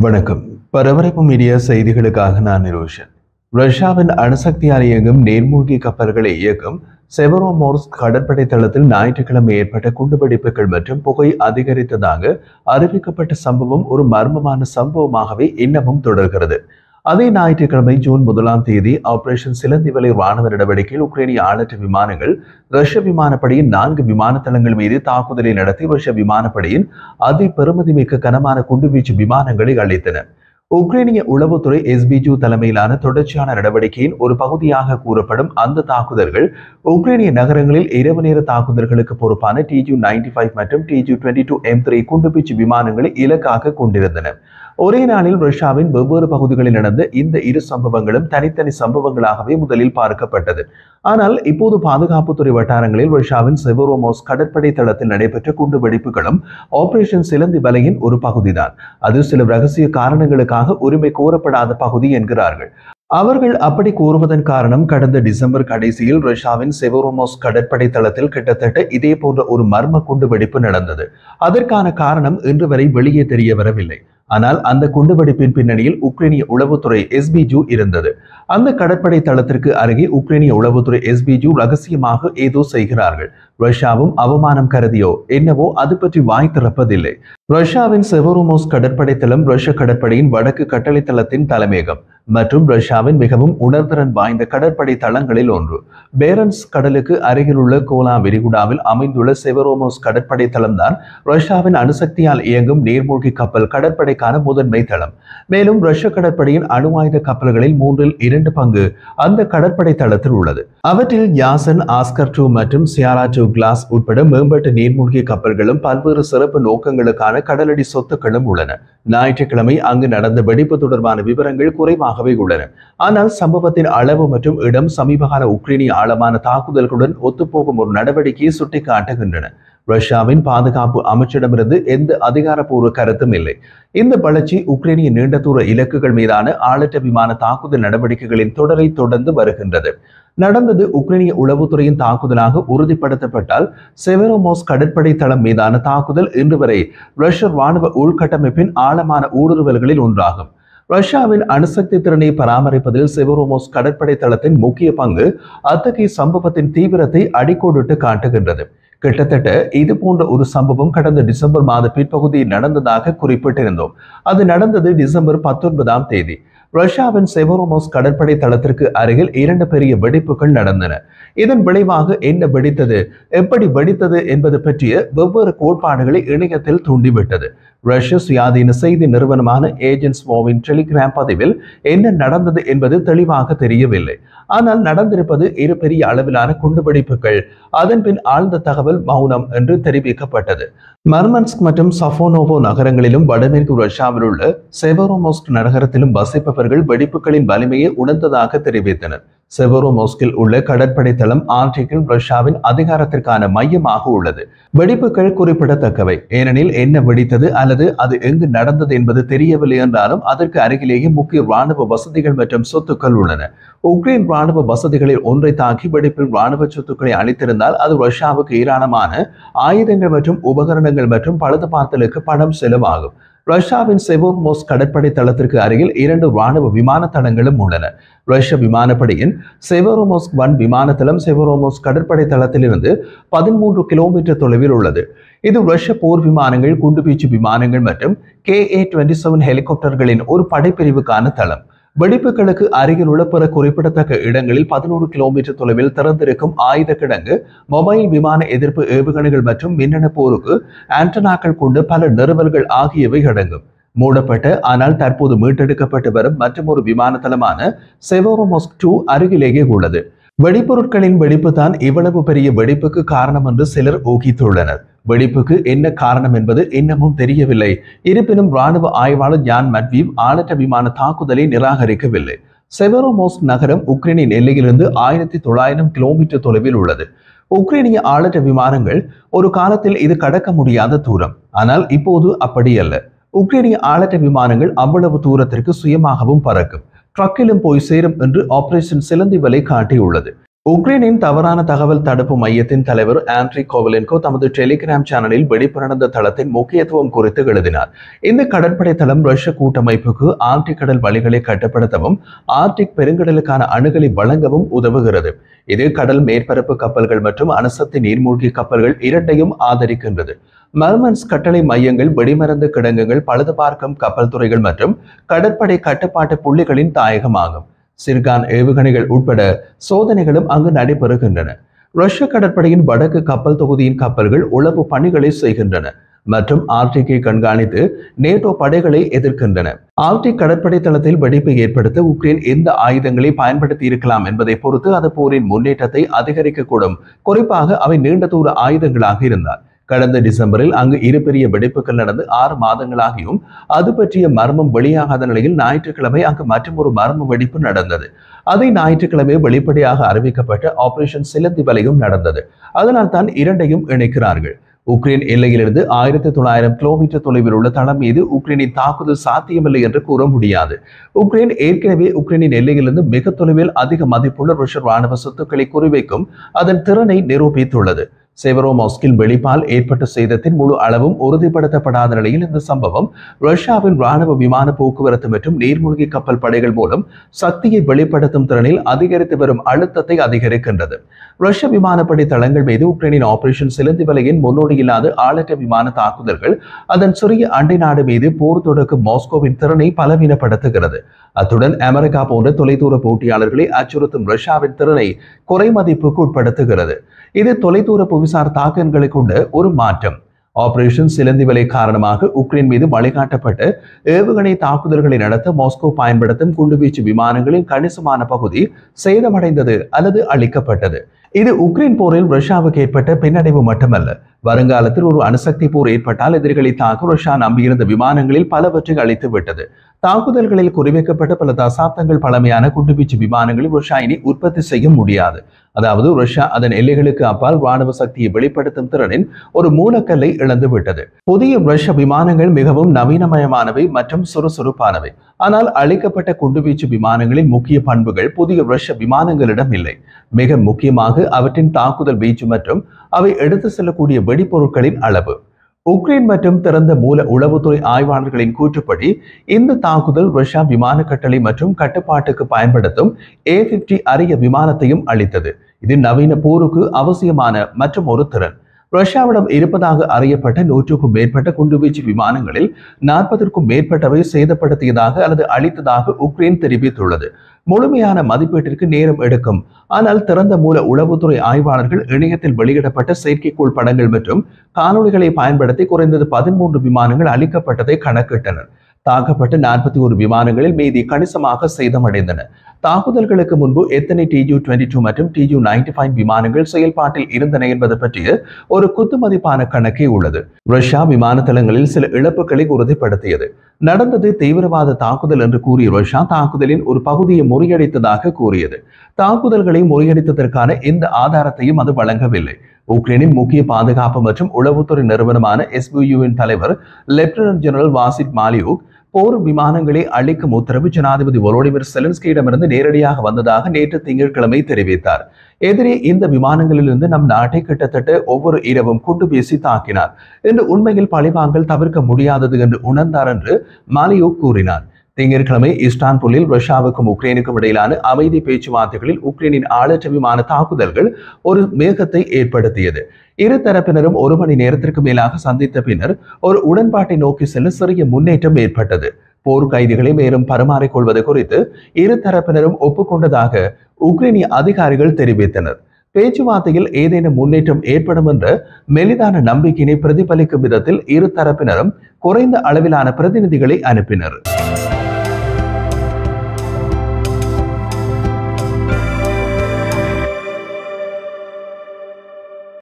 வணக்கம். பரபரப்பு மீடியா செய்திகளுக்காக நான் நிரோஷன். ரஷ்யாவின் அணுசக்தியால் இயங்கும் நீர்மூழ்கி கப்பல்களை இயக்கும் செவரோமோர்ஸ்க் கடற்படை தளத்தில் ஞாயிற்றுக்கிழமை ஏற்பட்ட குண்டுவெடிப்புகள் மற்றும் புகை அதிகரித்ததாக அறிவிக்கப்பட்ட சம்பவம் ஒரு மர்மமான சம்பவமாகவே இன்னமும் தொடர்கிறது. அதே ஞாயிற்றுக்கிழமை ஜூன் 1ஆம் தேதி ஆபரேஷன் சிலந்தி வலை ராணுவ நடவடிக்கையில் உக்ரைனிய ஆளற்ற விமானங்கள் ரஷ்ய விமானப்படையின் 4 விமான தளங்கள் மீது தாக்குதலை நடத்தி ரஷ்ய விமானப்படையின் அதி பெருமதிமிக்க கனமான குண்டுவீச்சு விமானங்களை அளித்தன. உக்ரைனிய உளவுத்துறை SBU தலைமையிலான தொடர்ச்சியான நடவடிக்கையின் ஒரு பகுதியாக கூறப்படும் அந்த தாக்குதல்கள் உக்ரைனிய நகரங்களில் இரவு நேர தாக்குதல்களுக்கு பொறுப்பான Tu-95 மற்றும் Tu-22M3 குண்டுவீச்சு விமானங்களை இலக்காக கொண்டிருந்தன. ஒரே நாளில் ரஷ்யாவின் வெவ்வேறு பகுதிகளில் நடந்த இந்த இரு சம்பவங்களும் தனித்தனி சம்பவங்களாகவே முதலில் பார்க்கப்பட்டது. ஆனால் இப்போது பாதுகாப்புத்துறை வட்டாரங்களில் ரஷ்யாவின் செவரோமோர்ஸ்க் கடற்படை தளத்தில் நடைபெற்ற குண்டுவெடிப்புகளும் ஆபரேஷன் சிலந்தி வலையின் ஒரு பகுதிதான். அது சில ரகசிய காரணங்களுக்காக உரிமை கோரப்படாத பகுதி என்கிறார்கள். அவர்கள் அப்படி கூறுவதன் காரணம், கடந்த டிசம்பர் கடைசியில் ரஷ்யாவின் செவரோமோர்ஸ்க் கடற்படை தளத்தில் கிட்டத்தட்ட இதே போன்ற ஒரு மர்ம குண்டுவெடிப்பு நடந்தது. அதற்கான காரணம் இன்று வரை வெளியே தெரிய வரவில்லை. ஆனால் அந்த குண்டுவெடிப்பின் பின்னணியில் உக்ரைனிய உளவுத்துறை SBU இருந்தது. அந்த கடற்படை தளத்திற்கு அருகே உக்ரைனிய உளவுத்துறை SBU ரகசியமாக ஏதோ செய்கிறார்கள். ரஷ்யாவும் அவமானம் கருதியோ என்னவோ அது பற்றி வாய் திறப்பதில்லை. ரஷ்யாவின் செவரோமோர்ஸ்க் கடற்படை தளம் ரஷ்ய கடற்படையின் வடக்கு கட்டளை தளத்தின் தலைமையகம் மற்றும் ரஷ்யாவின் மிகவும் உணர்திறன் வாய்ந்த கடற்படை தளங்களில் ஒன்று. பேரன்ஸ் கடலுக்கு அருகிலுள்ள கோலா விரிகுடாவில் அமைந்துள்ள செவரோமோர்ஸ்க் கடற்படை தளம்தான் ரஷ்யாவின் அணுசக்தியால் இயங்கும் நீர்மூழ்கி கப்பல் கடற்படைக்கான முதன்மை தளம். மேலும் ரஷ்ய கடற்படையின் அணு ஆயுத கப்பல்களில் 2/3 பங்கு அந்த கடற்படை தளத்தில் உள்ளது. அவற்றில் யாசன், ஆஸ்கர் 2 மற்றும் சியாரா 2 கிளாஸ் உட்பட மேம்பட்ட நீர்மூழ்கி கப்பல்களும் பல்வேறு சிறப்பு நோக்கங்களுக்கான கடலடி சொத்துக்களும் உள்ளன. ஞாயிற்றுக்கிழமை அங்கு நடந்த வெடிப்பு தொடர்பான விவரங்கள் குறைவாகவே உள்ளன. ஆனால் சம்பவத்தின் அளவு மற்றும் இடம் சமீபகால உக்ரைனிய ஆழமான தாக்குதல்களுடன் ஒத்துப்போகும் ஒரு நடவடிக்கையை சுட்டிக்காட்டுகின்றன. ரஷ்யாவின் பாதுகாப்பு அமைச்சிடமிருந்து எந்த அதிகாரப்பூர்வ கருத்தும் இல்லை. இந்த வளர்ச்சி உக்ரைனிய நீண்ட தூர இலக்குகள் மீதான ஆளற்ற விமான தாக்குதல் நடவடிக்கைகளின் தொடரை தொடர்ந்து வருகின்றது. நடந்தது உக்ரைனிய உளவுத்துறையின் தாக்குதலாக உறுதிப்படுத்தப்பட்டால் செவரோமோர்ஸ்க் கடற்படை தளம் மீதான தாக்குதல் இன்று வரை ரஷ்ய ராணுவ உள்கட்டமைப்பின் ஆழமான ஊடுருவல்களில் ஒன்றாகும். ரஷ்யாவின் அணுசக்தி திறனை பராமரிப்பதில் செவரோமோர்ஸ்க் கடற்படை தளத்தின் முக்கிய பங்கு அத்தகைய சம்பவத்தின் தீவிரத்தை அடிக்கோடிட்டு காட்டுகின்றது. கிட்டத்தட்ட இது போன்ற ஒரு சம்பவம் கடந்த டிசம்பர் மாத பிற்பகுதியில் நடந்ததாக குறிப்பிட்டிருந்தோம். அது நடந்தது டிசம்பர் 19ஆம் தேதி. ரஷ்யாவின் செவரோமோர்ஸ்க் கடற்படை தளத்திற்கு அருகில் 2 பெரிய வெடிப்புகள் நடந்தன. இதன் விளைவாக என்ன வெடித்தது, எப்படி வெடித்தது என்பது பற்றிய வெவ்வேறு கோட்பாடுகளை இணையத்தில் தூண்டிவிட்டது. ரஷ்ய சுயாதீன செய்தி நிறுவனமான ஏஜென்ஸ்வோவின் டெலிகிராம் பதிவில் என்ன நடந்தது என்பது தெளிவாக தெரியவில்லை. ஆனால் நடந்திருப்பது 2 பெரிய அளவிலான குண்டுவெடிப்புகள். அதன் பின் ஆழ்ந்த தகவல் மௌனம் என்று தெரிவிக்கப்பட்டது. மர்மன்ஸ்க் மற்றும் சஃபோனோவோ நகரங்களிலும் வடமேற்கு ரஷ்யாவில் உள்ள செவரோமோர்ஸ்க் நகரத்திலும் வசிப்பவர்கள் வெடிப்புகளின் வலிமையை உணர்ந்ததாக தெரிவித்தனர். செவரோமோர்ஸ்கில் உள்ள கடற்படை தளம் ஆர்டிக்கில் ரஷ்யாவின் அதிகாரத்திற்கான மையமாக உள்ளது. வெடிப்புகள் குறிப்பிடத்தக்கவை, ஏனெனில் என்ன வெடித்தது அல்லது அது எங்கு நடந்தது என்பது தெரியவில்லை என்றாலும் அதற்கு அருகிலேயே முக்கிய ராணுவ வசதிகள் மற்றும் சொத்துக்கள் உள்ளன. உக்ரைன் ராணுவ வசதிகளில் ஒன்றை தாக்கி வெடிப்பில் ராணுவ சொத்துக்களை அளித்திருந்தால் அது ரஷ்யாவுக்கு ஏராளமான ஆயுதங்கள் மற்றும் உபகரணங்கள் மற்றும் பழுதுபார்த்தலுக்கு பணம் செலவாகும். ரஷ்யாவின் செவரோமோர்ஸ்க் கடற்படை தளத்திற்கு அருகில் 2 ராணுவ விமான தளங்களும் உள்ளன. ரஷ்ய விமானப்படையின் செவரோமோர்ஸ்க் 1 விமான தளம் செவரோமோர்ஸ்க் கடற்படை தளத்திலிருந்து 13 கிலோமீட்டர் தொலைவில் உள்ளது. இது ரஷ்ய போர் விமானங்கள், குண்டுவீச்சு விமானங்கள் மற்றும் Ka-27 ஹெலிகாப்டர்களின் ஒரு படைப்பிரிவுக்கான தளம். வெடிப்புகளுக்கு அருகில் உள்ள பிற குறிப்பிடத்தக்க இடங்களில் 11 கிலோமீட்டர் தொலைவில் திறந்திருக்கும் ஆயுத கிடங்கு, மொபைல் விமான எதிர்ப்பு ஏவுகணைகள் மற்றும் மின்னணு போருக்கு ஆண்டனாக்கள் கொண்டு பல நிறுவல்கள் ஆகியவை அடங்கும். மூடப்பட்ட ஆனால் தற்போது மீட்டெடுக்கப்பட்டு வரும் மற்றொரு விமான தளமான செவரோமோர்ஸ்க் 2 அருகிலேயே உள்ளது. வெடிப்பொருட்களின் வெடிப்பு தான் இவ்வளவு பெரிய வெடிப்புக்கு காரணம் என்று சிலர் ஊகித்துள்ளனர். வெடிப்புக்கு என்ன காரணம் என்பது இன்னமும் தெரியவில்லை. இருப்பினும் ராணுவ ஆய்வாளர் ஜான் மட்வீவ் ஆளற்ற விமான தாக்குதலை நிராகரிக்கவில்லை. செவரோமோர்ஸ்க் நகரம் உக்ரைனின் எல்லையிலிருந்து 1900 கிலோமீட்டர் தொலைவில் உள்ளது. உக்ரைனிய ஆளற்ற விமானங்கள் ஒரு காலத்தில் இது கடக்க முடியாத தூரம். ஆனால் இப்போது அப்படி அல்ல. உக்ரைனிய ஆளற்ற விமானங்கள் அவ்வளவு தூரத்திற்கு சுயமாகவும் பறக்கும், ட்ரக்கிலும் போய் சேரும் என்று ஆபரேஷன் சிலந்தி வலை காட்டியுள்ளது. உக்ரைனின் தவறான தகவல் தடுப்பு மையத்தின் தலைவர் ஆண்ட்ரி கோவலென்கோ தமது டெலிகிராம் சேனலில் வெடிப்பிறந்த தளத்தின் முக்கியத்துவம் குறித்து எழுதினார். இந்த கடற்படை தளம் ரஷ்ய கூட்டமைப்புக்கு ஆர்டிக் கடல் வழிகளை கட்டுப்படுத்தவும் ஆர்டிக் பெருங்கடலுக்கான அணுகலை வழங்கவும் உதவுகிறது. இது கடல் மேற்பரப்பு கப்பல்கள் மற்றும் அணுசக்தி நீர்மூழ்கி கப்பல்கள் இரண்டையும் ஆதரிக்கின்றது. மர்மன்ஸ் கட்டளை மையங்கள், வெடிமருந்து கிடங்குகள், பழுதுபார்க்கும் கப்பல் துறைகள் மற்றும் கடற்படை கட்டுப்பாட்டு புள்ளிகளின் தாயகமாகும். சிர்கான் ஏவுகணைகள் உட்பட சோதனைகளும் அங்கு நடைபெறுகின்றன. ரஷ்ய கடற்படையின் வடக்கு கப்பல் தொகுதியின் கப்பல்கள் உளவு பணிகளை செய்கின்றன மற்றும் ஆர்டிக்கை கண்காணித்து நேட்டோ படைகளை எதிர்க்கின்றன. ஆர்டிக் கடற்படை தளத்தில் வெடிப்பை ஏற்படுத்த உக்ரைன் எந்த ஆயுதங்களை பயன்படுத்தி இருக்கலாம் என்பதை பொறுத்து அது போரின் முன்னேற்றத்தை அதிகரிக்கக்கூடும். குறிப்பாக அவை நீண்ட தூர ஆயுதங்களாக இருந்தால். கடந்த டிசம்பரில் அங்கு இரு பெரிய வெடிப்புகள் நடந்து 6 மாதங்களாகியும் அது பற்றிய மர்மம் வெளியாகாத நிலையில் ஞாயிற்றுக்கிழமை அங்கு மற்றொரு மர்ம வெடிப்பு நடந்தது. அதை ஞாயிற்றுக்கிழமை வெளிப்படையாக அறிவிக்கப்பட்ட ஆபரேஷன் சிலந்தி வலையும் நடந்தது. அதனால் தான் இரண்டையும் இணைக்கிறார்கள். உக்ரைன் எல்லையிலிருந்து 1900 கிலோமீட்டர் தொலைவில் உள்ள தளம் மீது உக்ரைனின் தாக்குதல் சாத்தியமில்லை என்று கூற முடியாது. உக்ரைன் ஏற்கனவே உக்ரைனின் எல்லையிலிருந்து மிக தொலைவில் அதிக மதிப்புள்ள ரஷ்ய ராணுவ சொத்துக்களை குறிவைக்கும் அதன் திறனை நிரூபித்துள்ளது. செவரோமோஸ்கில் வெடிப்பால் ஏற்பட்ட சேதத்தின் முழு அளவும் உறுதிப்படுத்தப்படாத நிலையில் இந்த சம்பவம் ரஷ்யாவின் ராணுவ விமான போக்குவரத்து மற்றும் நீர்மூழ்கி கப்பல் படைகள் மூலம் சக்தியை வெளிப்படுத்தும் திறனில் அதிகரித்து வரும் அழுத்தத்தை அதிகரிக்கின்றது. ரஷ்ய விமானப்படை தளங்கள் மீது உக்ரைனின் ஆபரேஷன் சிலந்தி வலையின் முன்னோடியில்லாத ஆளற்ற விமான தாக்குதல்கள் அதன் சிறிய அண்டை நாடு மீது போர் தொடுக்கும் மாஸ்கோவின் திறனை பலவீனப்படுத்துகிறது. அத்துடன் அமெரிக்கா போன்ற தொலைதூர போட்டியாளர்களை அச்சுறுத்தும் ரஷ்யாவின் திறனை குறைமதிப்புக்கு உட்படுத்துகிறது. இது தொலைதூர புவிசார் தாக்கங்களை கொண்ட ஒரு மாற்றம். ஆபரேஷன் சிலந்தி வலை காரணமாக உக்ரைன் மீது வழிகாட்டப்பட்ட ஏவுகணை தாக்குதல்களை நடத்த மாஸ்கோ பயன்படுத்தும் குண்டுவீச்சு விமானங்களின் கணிசமான பகுதி சேதமடைந்தது அல்லது அழிக்கப்பட்டது. இது உக்ரைன் போரில் ரஷ்யாவுக்கு ஏற்பட்ட பின்னடைவு மட்டுமல்ல, வருங்காலத்தில் ஒரு அணுசக்தி போர் ஏற்பட்டால் எதிரிகளை தாக்க ரஷ்யா நம்பியிருந்த விமானங்களில் பலவற்றை அழித்து விட்டது. தாக்குதல்களில் குறிவைக்கப்பட்ட பல தசாப்தங்கள் பழமையான குண்டுவீச்சு விமானங்களை ரஷ்யா இனி உற்பத்தி செய்ய முடியாது. அதாவது ரஷ்யா அதன் எல்லைகளுக்கு அப்பால் ராணுவ சக்தியை வெளிப்படுத்தும் திறனின் ஒரு மூலக்கல்லை இழந்துவிட்டது. புதிய ரஷ்ய விமானங்கள் மிகவும் நவீனமயமானவை மற்றும் சுறுசுறுப்பானவை. ஆனால் அழிக்கப்பட்ட குண்டுவீச்சு விமானங்களின் முக்கிய பண்புகள் புதிய ரஷ்ய விமானங்களிடம் இல்லை. மிக முக்கியமாக அவற்றின் தாக்குதல் வீச்சு மற்றும் அவை எடுத்து செல்லக்கூடிய வெடிப்பொருட்களின் அளவு. உக்ரைன் மற்றும் திறந்த மூல உளவுத்துறை ஆய்வாளர்களின் கூற்றுப்படி இந்த தாக்குதல் ரஷ்யா விமான கட்டளை மற்றும் கட்டுப்பாட்டுக்கு பயன்படுத்தும் A-50 அரிய விமானத்தையும் அளித்தது. இது நவீன போருக்கு அவசியமான மற்றும் ஒரு திறன். ரஷ்யாவிடம் இருப்பதாக அறியப்பட்ட 100க்கும் மேற்பட்ட குண்டுவீச்சு விமானங்களில் 40க்கும் மேற்பட்டவை சேதப்படுத்தியதாக அல்லது அழித்ததாக உக்ரைன் தெரிவித்துள்ளது. முழுமையான மதிப்பீட்டிற்கு நேரம் எடுக்கும். ஆனால் திறந்த மூல உளவுத்துறை ஆய்வாளர்கள் இணையத்தில் வெளியிடப்பட்ட செயற்கைக்கோள் படங்கள் மற்றும் காணொளிகளை பயன்படுத்தி குறைந்தது 13 விமானங்கள் அழிக்கப்பட்டதை கணக்கிட்டனர். தாக்கப்பட்ட 41 விமானங்களில் மீதி கணிசமாக சேதமடைந்தன. தாக்குதல்களுக்கு முன்பு எத்தனை Tu-22 மற்றும் Tu-95 விமானங்கள் செயல்பாட்டில் இருந்தன என்பது பற்றிய ஒரு குத்துமதிப்பான கணக்கே உள்ளது. ரஷ்யா விமான தளங்களில் சில இழப்புகளை உறுதிப்படுத்தியது. நடந்தது தீவிரவாத தாக்குதல் என்று கூறிய ரஷ்யா தாக்குதலின் ஒரு பகுதியை முறியடித்ததாக கூறியது. தாக்குதல்களை முறியடித்ததற்கான எந்த ஆதாரத்தையும் அது வழங்கவில்லை. உக்ரைனின் முக்கிய பாதுகாப்பு மற்றும் உளவுத்துறை நிறுவனமான SBUவின் தலைவர் லெப்டினன்ட் ஜெனரல் வாசிட் மாலியூக் போர் விமானங்களை அழிக்கும் உத்தரவு ஜனாதிபதி வோலோடிமிர் செலன்ஸ்கியிடமிருந்து நேரடியாக வந்ததாக நேற்று திங்கட்கிழமை தெரிவித்தார். எதிரே இந்த விமானங்களிலிருந்து நம் நாட்டை கிட்டத்தட்ட ஒவ்வொரு இரவும் குண்டு வீசி தாக்கினார் என்று உண்மையில் பழிவாங்கல் தவிர்க்க முடியாதது என்று உணர்ந்தார் என்று மாலியூக் கூறினார். திங்கட்கிழமை இஸ்தான்புல்லில் ரஷ்யாவுக்கும் உக்ரைனுக்கும் இடையிலான அமைதி பேச்சுவார்த்தைகளில் உக்ரைனின் ஆளற்ற விமான தாக்குதல்கள் ஒரு மேகத்தை ஏற்படுத்தியது. இரு தரப்பினரும் 1 மணி நேரத்திற்கு மேலாக சந்தித்த பின்னர் ஒரு உடன்பாட்டை நோக்கி செல்ல சிறிய முன்னேற்றம் ஏற்பட்டது. போர் கைதிகளை மேலும் பரிமாறிக்கொள்வது குறித்து இரு தரப்பினரும் ஒப்புக்கொண்டதாக உக்ரைனிய அதிகாரிகள் தெரிவித்தனர். பேச்சுவார்த்தையில் ஏதேனும் முன்னேற்றம் ஏற்படும் என்ற மெலிதான நம்பிக்கையினை பிரதிபலிக்கும் விதத்தில் இரு தரப்பினரும் குறைந்த அளவிலான பிரதிநிதிகளை அனுப்பினர்.